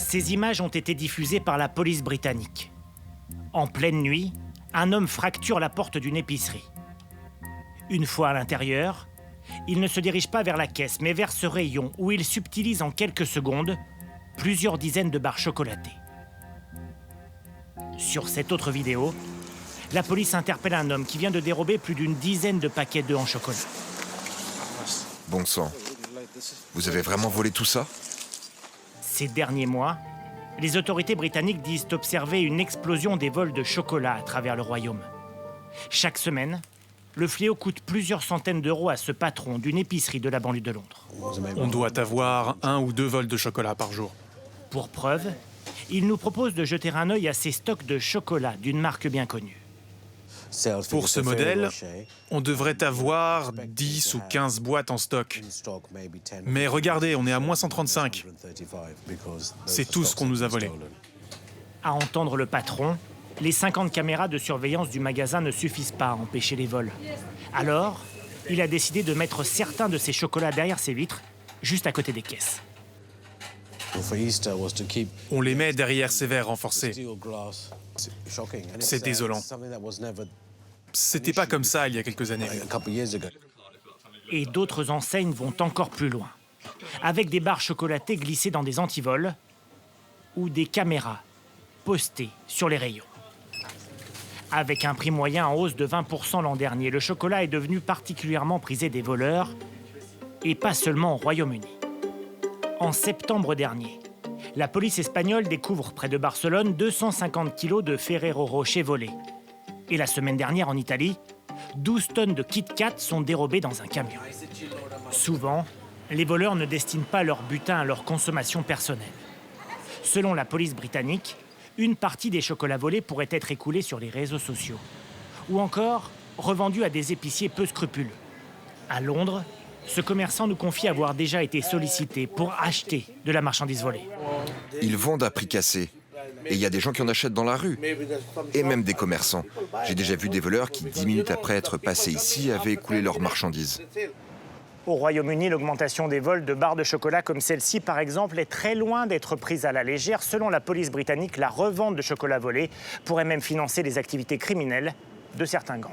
Ces images ont été diffusées par la police britannique. En pleine nuit, un homme fracture la porte d'une épicerie. Une fois à l'intérieur, il ne se dirige pas vers la caisse, mais vers ce rayon où il subtilise en quelques secondes plusieurs dizaines de barres chocolatées. Sur cette autre vidéo, la police interpelle un homme qui vient de dérober plus d'une dizaine de paquets d'œufs en chocolat. Bon sang. Vous avez vraiment volé tout ça? Ces derniers mois, les autorités britanniques disent observer une explosion des vols de chocolat à travers le royaume. Chaque semaine, le fléau coûte plusieurs centaines d'euros à ce patron d'une épicerie de la banlieue de Londres. On doit avoir 1 ou 2 vols de chocolat par jour. Pour preuve, il nous propose de jeter un œil à ces stocks de chocolat d'une marque bien connue. Pour ce modèle, on devrait avoir 10 ou 15 boîtes en stock. Mais regardez, on est à moins 135. C'est tout ce qu'on nous a volé. À entendre le patron, les 50 caméras de surveillance du magasin ne suffisent pas à empêcher les vols. Alors, il a décidé de mettre certains de ces chocolats derrière ses vitres, juste à côté des caisses. On les met derrière ces verres renforcés. C'est désolant. C'était pas comme ça il y a quelques années. Et d'autres enseignes vont encore plus loin, avec des barres chocolatées glissées dans des antivols ou des caméras postées sur les rayons. Avec un prix moyen en hausse de 20% l'an dernier, le chocolat est devenu particulièrement prisé des voleurs, et pas seulement au Royaume-Uni. En septembre dernier, la police espagnole découvre près de Barcelone 250 kilos de Ferrero Rocher volés. Et la semaine dernière, en Italie, 12 tonnes de Kit Kat sont dérobées dans un camion. Souvent, les voleurs ne destinent pas leur butin à leur consommation personnelle. Selon la police britannique, une partie des chocolats volés pourrait être écoulée sur les réseaux sociaux. Ou encore, revendue à des épiciers peu scrupuleux. À Londres, ce commerçant nous confie avoir déjà été sollicité pour acheter de la marchandise volée. Ils vendent à prix cassé. Et il y a des gens qui en achètent dans la rue. Et même des commerçants. J'ai déjà vu des voleurs qui, 10 minutes après être passés ici, avaient écoulé leurs marchandises. Au Royaume-Uni, l'augmentation des vols de barres de chocolat comme celle-ci, par exemple, est très loin d'être prise à la légère. Selon la police britannique, la revente de chocolat volé pourrait même financer les activités criminelles de certains gangs.